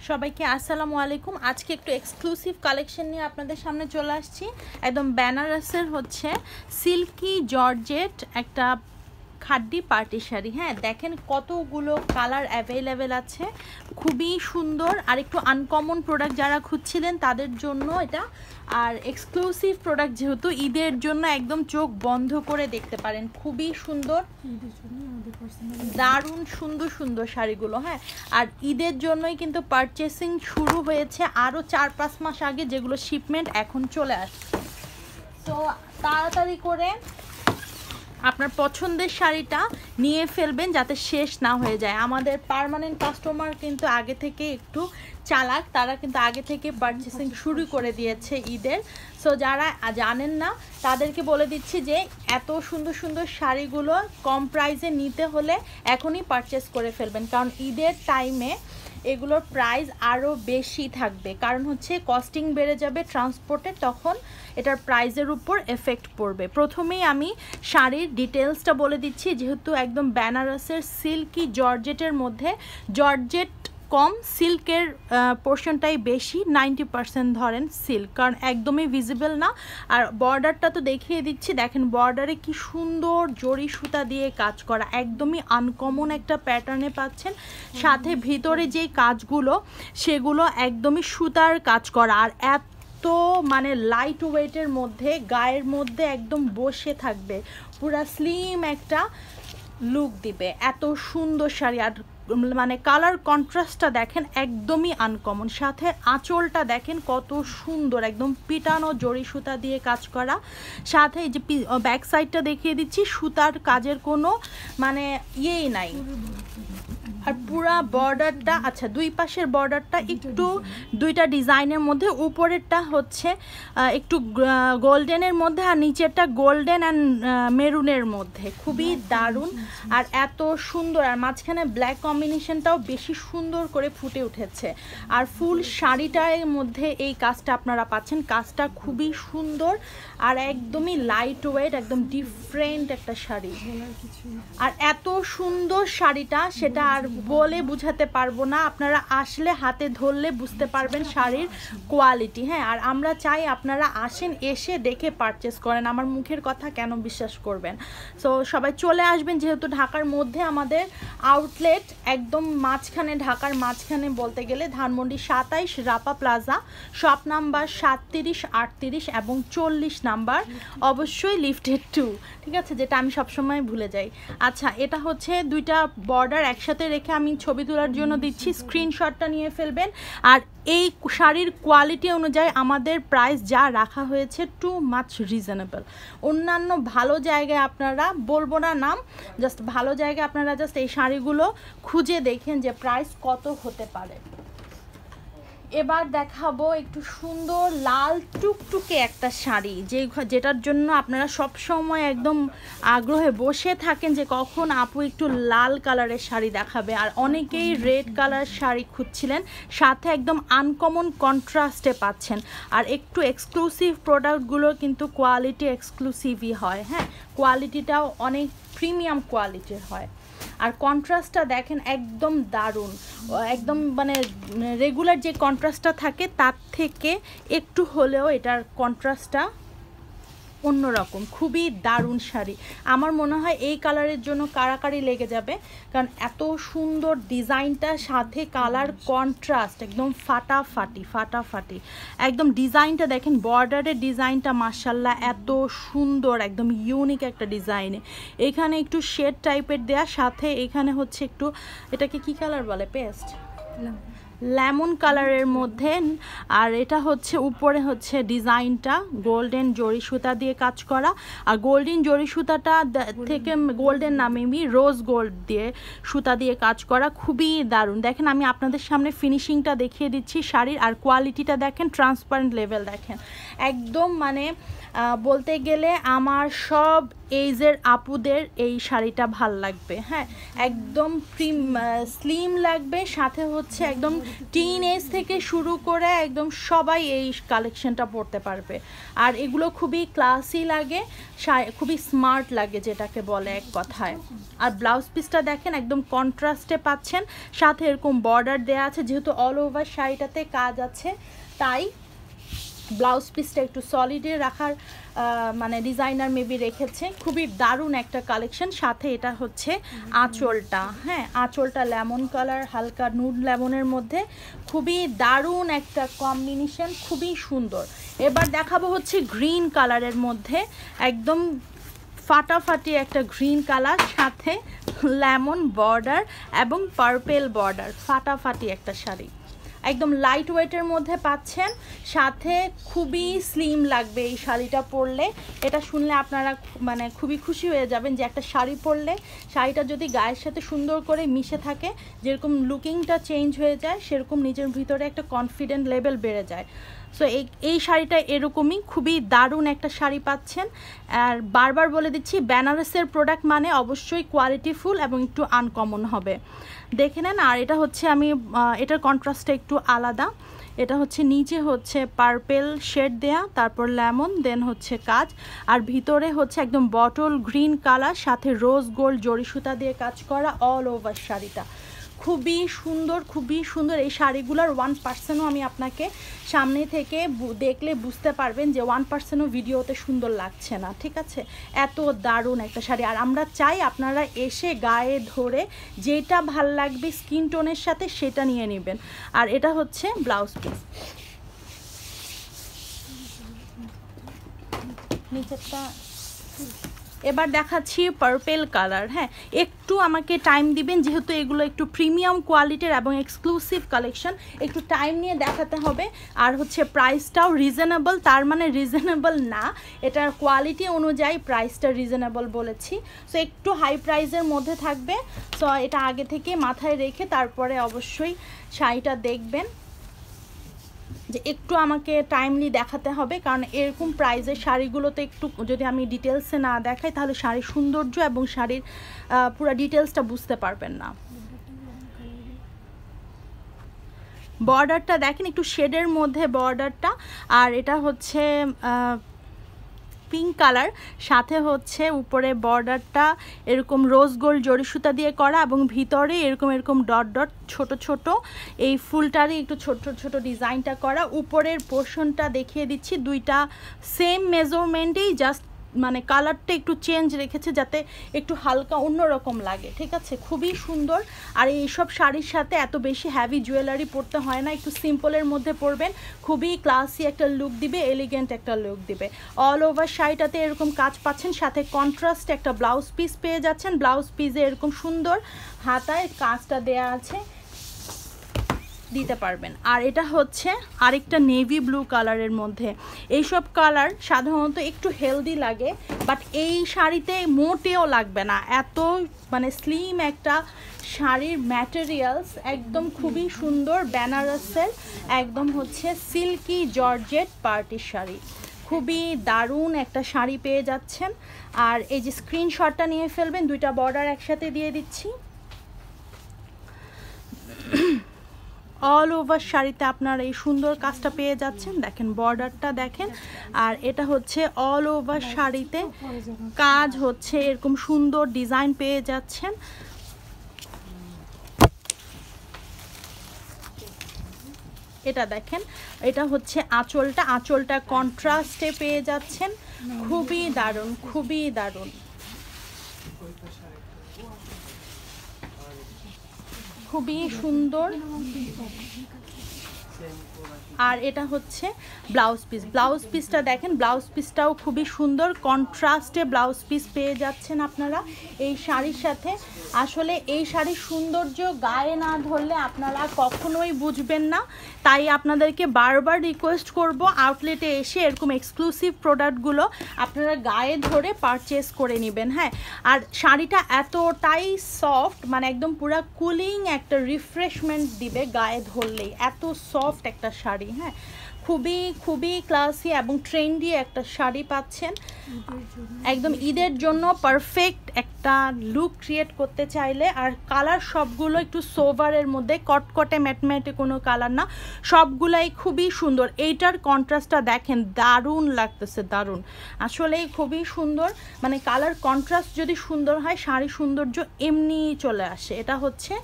সবাইকে আসসালামু আলাইকুম। আজকে একটু এক্সক্লুসিভ কালেকশন নিয়ে আপনাদের সামনে চলে আসছি। একদম বেনারসের হচ্ছে সিল্কি জর্জেট একটা খাড্ডি পার্টি শাড়ি। হ্যাঁ, দেখেন কতগুলো কালার অ্যাভেলেবেল আছে, খুবই সুন্দর আর একটু আনকমন প্রোডাক্ট যারা খুঁজছিলেন তাদের জন্য এটা। আর এক্সক্লুসিভ প্রোডাক্ট যেহেতু ঈদের জন্য একদম চোখ বন্ধ করে দেখতে পারেন, খুবই সুন্দর, দারুণ সুন্দর সুন্দর শাড়িগুলো। হ্যাঁ, আর ঈদের জন্যই কিন্তু পারচেসিং শুরু হয়েছে আরও 4-5 মাস আগে, যেগুলো শিপমেন্ট এখন চলে আসছে। তো তাড়াতাড়ি করে আপনার পছন্দের শাড়িটা নিয়ে ফেলবেন যাতে শেষ না হয়ে যায়। আমাদের পার্মানেন্ট কাস্টমার কিন্তু আগে থেকে একটু চালাক, তারা কিন্তু আগে থেকে পারচেসিং শুরু করে দিয়েছে ঈদের। সো যারা জানেন না তাদেরকে বলে দিচ্ছি যে এত সুন্দর সুন্দর শাড়িগুলো কম প্রাইসে নিতে হলে এখনই পারচেস করে ফেলবেন, কারণ ঈদের টাইমে এগুলোর প্রাইস আরও বেশি থাকবে। কারণ হচ্ছে কস্টিং বেড়ে যাবে ট্রান্সপোর্টে, তখন এটার প্রাইসের উপর এফেক্ট পড়বে। প্রথমেই আমি শাড়ির ডিটেলসটা বলে দিচ্ছি, যেহেতু একদম বেনারসের সিল্কি জর্জেটের মধ্যে, জর্জেট কম, সিল্কের পোর্শনটাই বেশি, 90% ধরেন সিল্ক, কারণ একদমই ভিজিবল না। আর বর্ডারটা তো দেখিয়ে দিচ্ছি, দেখেন বর্ডারে কি সুন্দর জরি সুতা দিয়ে কাজ করা, একদমই আনকমন একটা প্যাটার্নে পাচ্ছেন। সাথে ভিতরে যেই কাজগুলো সেগুলো একদমই সুতার কাজ করা, আর তো মানে লাইট ওয়েটের মধ্যে, গায়ের মধ্যে একদম বসে থাকবে, পুরা স্লিম একটা লুক দিবে। এত সুন্দর শাড়ি, আর মানে কালার কন্ট্রাস্টটা দেখেন একদমই আনকমন। সাথে আঁচলটা দেখেন কত সুন্দর, একদম পিটানো জরি সুতা দিয়ে কাজ করা। সাথে এই যে ব্যাক সাইডটা দেখিয়ে দিচ্ছি, সুতার কাজের কোনো মানে ইয়েই নাই। আর পুরা বর্ডারটা, আচ্ছা দুই পাশের বর্ডারটা একটু দুইটা ডিজাইনের মধ্যে, উপরেরটা হচ্ছে একটু গোল্ডেনের মধ্যে আর নিচেরটা গোল্ডেন অ্যান্ড মেরুনের মধ্যে, খুবই দারুণ আর এত সুন্দর। আর মাঝখানে ব্ল্যাক কম্বিনেশনটাও বেশি সুন্দর করে ফুটে উঠেছে। আর ফুল শাড়িটার মধ্যে এই কাজটা আপনারা পাচ্ছেন, কাজটা খুবই সুন্দর আর একদমই লাইট ওয়েট, একদম ডিফারেন্ট একটা শাড়ি। আর এত সুন্দর শাড়িটা সেটা আর বলে বুঝাতে পারবো না, আপনারা আসলে হাতে ধরলে বুঝতে পারবেন শাড়ির কোয়ালিটি। হ্যাঁ, আর আমরা চাই আপনারা আসেন, এসে দেখে পারচেস করেন, আমার মুখের কথা কেন বিশ্বাস করবেন। সো সবাই চলে আসবেন, যেহেতু ঢাকার মধ্যে আমাদের আউটলেট একদম মাঝখানে, ঢাকার মাঝখানে বলতে গেলে Dhanmondi 27 Rapa plaza, shop number 37, 38 এবং 40 নাম্বার, অবশ্যই লিফটেড 2, ঠিক আছে, যেটা আমি সবসময় ভুলে যাই। আচ্ছা, এটা হচ্ছে দুইটা বর্ডার একসাথে রেখে আমি ছবি তোলার জন্য দিচ্ছি, স্ক্রিনশটটা নিয়ে ফেলবেন। আর এই শাড়ির কোয়ালিটি অনুযায়ী আমাদের প্রাইস যা রাখা হয়েছে টু মাচ রিজনেবল। অন্যান্য ভালো জায়গায় আপনারা, বলবো না নাম, জাস্ট ভালো জায়গায় আপনারা জাস্ট এই শাড়িগুলো খুঁজে দেখেন যে প্রাইস কত হতে পারে। এবার দেখাবো একটু সুন্দর লাল টুকটুকে একটা শাড়ি, যেটার জন্য আপনারা সব সময় একদম আগ্রহে বসে থাকেন যে কখন আপু একটু লাল কালারের শাড়ি দেখাবে। আর অনেকেই রেড কালার শাড়ি খুঁজছিলেন, সাথে একদম আনকমন কন্ট্রাস্টে পাচ্ছেন। আর একটু এক্সক্লুসিভ প্রোডাক্টগুলো কিন্তু কোয়ালিটি এক্সক্লুসিভই হয়। হ্যাঁ, কোয়ালিটিটাও অনেক প্রিমিয়াম কোয়ালিটির হয়। আর কন্ট্রাস্টটা দেখেন একদম দারুণ, একদম মানে রেগুলার যে কন্ট্রাস্টটা থাকে তার থেকে একটু হলেও এটার কন্ট্রাস্টটা অন্যরকম, খুবই দারুণ শাড়ি। আমার মনে হয় এই কালারের জন্য কারাকারি লেগে যাবে, কারণ এত সুন্দর ডিজাইনটা, সাথে কালার কন্ট্রাস্ট একদম ফাটাফাটি ফাটাফাটি। একদম ডিজাইনটা দেখেন, বর্ডারের ডিজাইনটা মাশাল্লাহ এত সুন্দর, একদম ইউনিক একটা ডিজাইনে। এখানে একটু শেড টাইপের দেয়া, সাথে এখানে হচ্ছে একটু, এটাকে কি কালার বলে, পেস্ট লেমন কালারের মধ্যে। আর এটা হচ্ছে উপরে হচ্ছে ডিজাইনটা গোল্ডেন জরি সুতা দিয়ে কাজ করা, আর গোল্ডেন জরি সুতাটা থেকে, গোল্ডেন না মেবি রোজ গোল্ড দিয়ে সুতা দিয়ে কাজ করা, খুবই দারুণ। দেখেন আমি আপনাদের সামনে ফিনিশিংটা দেখিয়ে দিচ্ছি শাড়ির, আর কোয়ালিটিটা দেখেন, ট্রান্সপারেন্ট লেভেল দেখেন, একদম মানে বলতে গেলে আমার সব এইজের আপুদের এই শাড়িটা ভাল লাগবে। হ্যাঁ, একদম স্লিম লাগবে, সাথে হচ্ছে একদম টিন এজ থেকে শুরু করে একদম সবাই এই কালেকশনটা পরতে পারবে। আর এগুলো খুবই ক্লাসি লাগে, খুবই স্মার্ট লাগে যেটাকে বলে এক কথায়। আর ব্লাউজ পিসটা দেখেন একদম কন্ট্রাস্টে পাচ্ছেন, সাথে এরকম বর্ডার দেওয়া আছে, যেহেতু অল ওভার শাড়িটাতে কাজ আছে তাই ব্লাউজ পিসটা একটু সলিডে রাখার মানে ডিজাইনার মেবি রেখেছে। খুবই দারুণ একটা কালেকশন। সাথে এটা হচ্ছে আঁচলটা, হ্যাঁ আঁচলটা লেমন কালার, হালকা নুড লেমনের মধ্যে, খুবই দারুণ একটা কম্বিনেশন, খুবই সুন্দর। এবার দেখাবো হচ্ছে গ্রিন কালারের মধ্যে, একদম ফাটাফাটি একটা গ্রিন কালার, সাথে লেমন বর্ডার এবং পার্পেল বর্ডার, ফাটাফাটি একটা শাড়ি, একদম লাইট ওয়েটের মধ্যে পাচ্ছেন। সাথে খুবই স্লিম লাগবে এই শাড়িটা পরলে। এটা শুনলে আপনারা মানে খুবই খুশি হয়ে যাবেন যে একটা শাড়ি পরলে শাড়িটা যদি গায়ের সাথে সুন্দর করে মিশে থাকে, যেরকম লুকিংটা চেঞ্জ হয়ে যায়, সেরকম নিজের ভিতরে একটা কনফিডেন্ট লেভেল বেড়ে যায়। সো এই শাড়িটা এরকমই খুবই দারুণ একটা শাড়ি পাচ্ছেন। আর বারবার বলে দিচ্ছি, বেনারসের প্রোডাক্ট মানে অবশ্যই কোয়ালিটিফুল এবং একটু আনকমন হবে, দেখে নেন। আর এটা হচ্ছে আমি এটার কন্ট্রাস্টটা একটু আলাদা, এটা হচ্ছে নিচে হচ্ছে পার্পেল শেড দেয়া, তারপর লেমন, দেন হচ্ছে কাজ, আর ভিতরে হচ্ছে একদম বটল গ্রিন কালার, সাথে রোজ গোল্ড জরি সুতা দিয়ে কাজ করা অল ওভার শাড়িটা। খুবই সুন্দর, খুবই সুন্দর। এই শাড়িগুলোর 1%ও আমি আপনাকে সামনে থেকে দেখলে বুঝতে পারবেন যে 1%ও ভিডিওতে সুন্দর লাগছে না, ঠিক আছে? এত দারুণ একটা শাড়ি। আর আমরা চাই আপনারা এসে গায়ে ধরে যেটা ভাল লাগবে স্কিন টোনের সাথে সেটা নিয়ে নেবেন। আর এটা হচ্ছে ব্লাউজ পিস, নিচেরটা। এবার দেখাচ্ছি পার্পেল কালার। হ্যাঁ, একটু আমাকে টাইম দিবেন, যেহেতু এগুলো একটু প্রিমিয়াম কোয়ালিটির এবং এক্সক্লুসিভ কালেকশন, একটু টাইম নিয়ে দেখাতে হবে। আর হচ্ছে প্রাইসটাও রিজনেবল, তার মানে রিজনেবল না, এটার কোয়ালিটি অনুযায়ী প্রাইসটা রিজনেবল বলেছি। সো একটু হাই প্রাইসের মধ্যে থাকবে। সো এটা আগে থেকে মাথায় রেখে তারপরে অবশ্যই শাড়িটা দেখবেন, যে একটু আমাকে টাইমলি দেখাতে হবে, কারণ এরকম প্রাইজের শাড়িগুলোতে একটু যদি আমি ডিটেলসে না দেখাই তাহলে শাড়ির সৌন্দর্য এবং শাড়ির পুরো ডিটেলসটা বুঝতে পারবেন না। বর্ডারটা দেখেন একটু শেডের মধ্যে বর্ডারটা, আর এটা হচ্ছে পিঙ্ক কালার, সাথে হচ্ছে উপরে বর্ডারটা এরকম রোজ গোল্ড জরি সুতা দিয়ে করা, এবং ভিতরে এরকম ডট ডট ছোট ছোট এই ফুলটারই একটু ছোট ছোট ডিজাইনটা করা। উপরের পোর্শনটা দেখিয়ে দিচ্ছি, দুইটা সেম মেজারমেন্টেই, জাস্ট মানে কালারটা একটু চেঞ্জ রেখেছে যাতে একটু হালকা অন্যরকম লাগে, ঠিক আছে? খুবই সুন্দর। আর এইসব শাড়ির সাথে এত বেশি হ্যাভি জুয়েলারি পরতে হয় না, একটু সিম্পলের মধ্যে পরবেন, খুবই ক্লাসি একটা লুক দিবে, এলিগেন্ট একটা লুক দিবে। অল ওভার শাড়িটাতে এরকম কাজ পাচ্ছেন, সাথে কন্ট্রাস্ট একটা ব্লাউজ পিস পেয়ে যাচ্ছেন। ব্লাউজ পিসে এরকম সুন্দর হাতায় কাজটা দেয়া আছে, দিতে পারবেন। আর এটা হচ্ছে আরেকটা নেভি ব্লু কালারের মধ্যে। এইসব কালার সাধারণত একটু হেলদি লাগে, বাট এই শাড়িতে মোটেও লাগবে না, এত মানে স্লিম একটা শাড়ির ম্যাটেরিয়ালস, একদম খুবই সুন্দর। বেনারসের একদম হচ্ছে সিল্কি জর্জেট পার্টি শাড়ি, খুবই দারুণ একটা শাড়ি পেয়ে যাচ্ছেন। আর এই যে স্ক্রিনশটটা নিয়ে ফেলবেন, দুইটা বর্ডার একসাথে দিয়ে দিচ্ছি। অল ওভার শাড়িতে আপনারা এই সুন্দর কাজটা পেয়ে যাচ্ছেন, দেখেন বর্ডারটা দেখেন। আর এটা হচ্ছে অল ওভার শাড়িতে কাজ হচ্ছে, এরকম সুন্দর ডিজাইন পেয়ে যাচ্ছেন। এটা দেখেন, এটা হচ্ছে আঁচলটা, আঁচলটা কন্ট্রাস্টে পেয়ে যাচ্ছেন, খুবই দারুণ, খুবই দারুণ, খুবই সুন্দর। আর এটা হচ্ছে ব্লাউজ পিস, ব্লাউজ পিসটা দেখেন, ব্লাউজ পিসটাও খুবই সুন্দর, কন্ট্রাস্টে ব্লাউজ পিস পেয়ে যাচ্ছেন আপনারা এই শাড়ির সাথে। আসলে এই শাড়ির সৌন্দর্য গায়ে না ধরলে আপনারা কখনোই বুঝবেন না, তাই আপনাদেরকে বারবার রিকোয়েস্ট করব আউটলেটে এসে এরকম এক্সক্লুসিভ প্রোডাক্টগুলো আপনারা গায়ে ধরে পারচেস করে নেবেন। হ্যাঁ, আর শাড়িটা এতটাই সফট, মানে একদম পুরো কুলিং একটা রিফ্রেশমেন্ট দিবে গায়ে ধরলেই, এত সফট একটা শাড়ি। হ্যাঁ, খুবই খুবই ক্লাসি এবং ট্রেন্ডি একটা শাড়ি পাচ্ছেন একদম ঈদের জন্য পারফেক্ট একটা লুক ক্রিয়েট করতে চাইলে। আর কালার সবগুলো একটু সোভারের মধ্যে, কটকটে ম্যাটম্যাটে কোনো কালার না, সবগুলাই খুবই সুন্দর। এইটার কন্ট্রাস্টটা দেখেন, দারুণ লাগতেছে, দারুণ, আসলেই খুবই সুন্দর। মানে কালার কন্ট্রাস্ট যদি সুন্দর হয়, শাড়ি সৌন্দর্য এমনি চলে আসে। এটা হচ্ছে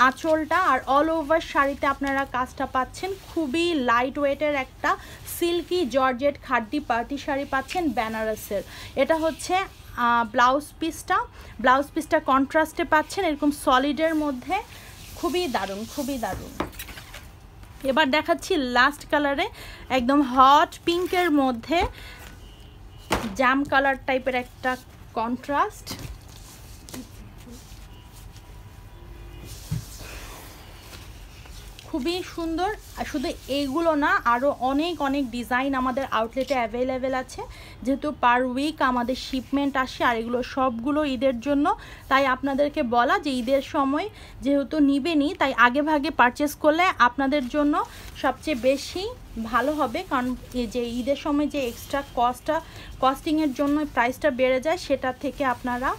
আঁচলটা, আর অল ওভার শাড়িতে আপনারা কাজটা পাচ্ছেন। খুবই লাইট ওয়েটের একটা সিল্কি জর্জেট খাড্ডি পার্টি শাড়ি পাচ্ছেন বেনারসের। এটা হচ্ছে ব্লাউজ পিসটা কন্ট্রাস্টে পাচ্ছেন এরকম সলিডের মধ্যে, খুবই দারুণ, খুবই দারুণ। এবার দেখাচ্ছি লাস্ট কালারে, একদম হট পিঙ্কের মধ্যে জাম কালার টাইপের একটা কন্ট্রাস্ট। খুবই সুন্দর। আর শুধু এইগুলো না, আরও অনেক অনেক ডিজাইন আমাদের আউটলেটে অ্যাভেলেবেল আছে, যেহেতু পার উইক আমাদের শিপমেন্ট আসে, আর এগুলো সবগুলো ঈদের জন্য। তাই আপনাদেরকে বলা যে ঈদের সময় যেহেতু নিবেনই, তাই আগে ভাগে পারচেস করলে আপনাদের জন্য সবচেয়ে বেশি ভালো হবে। কারণ এই যে ঈদের সময় যে এক্সট্রা কস্টিংয়ের জন্য প্রাইসটা বেড়ে যায়, সেটা থেকে আপনারা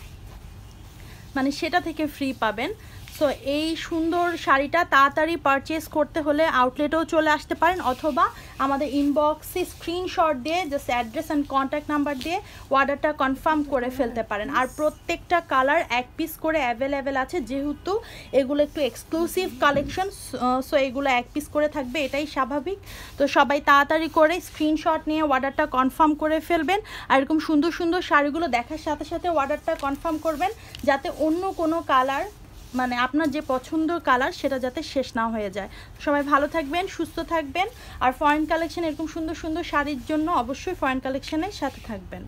সেটা থেকে ফ্রি পাবেন। সো এই সুন্দর শাড়িটা তাড়াতাড়ি পারচেস করতে হলে আউটলেটেও চলে আসতে পারেন, অথবা আমাদের ইনবক্সে স্ক্রিনশট দিয়ে just address and contact number দিয়ে অর্ডারটা কনফার্ম করে ফেলতে পারেন। আর প্রত্যেকটা কালার এক পিস করে অ্যাভেলেবেল আছে, যেহেতু এগুলো একটু এক্সক্লুসিভ কালেকশন, সো এগুলো এক পিস করে থাকবে, এটাই স্বাভাবিক। তো সবাই তাড়াতাড়ি করে স্ক্রিনশট নিয়ে অর্ডারটা কনফার্ম করে ফেলবেন। আর এরকম সুন্দর সুন্দর শাড়িগুলো দেখার সাথে সাথে অর্ডারটা কনফার্ম করবেন, যাতে অন্য কোনো কালার আপনার যে পছন্দের কালার সেটা যাতে শেষ না হয়ে যায়। সবাই ভালো থাকবেন, সুস্থ থাকবেন। আর ফরেন কালেকশন এরকম সুন্দর সুন্দর শাড়ির জন্য অবশ্যই ফরেন কালেকশনের সাথে থাকবেন।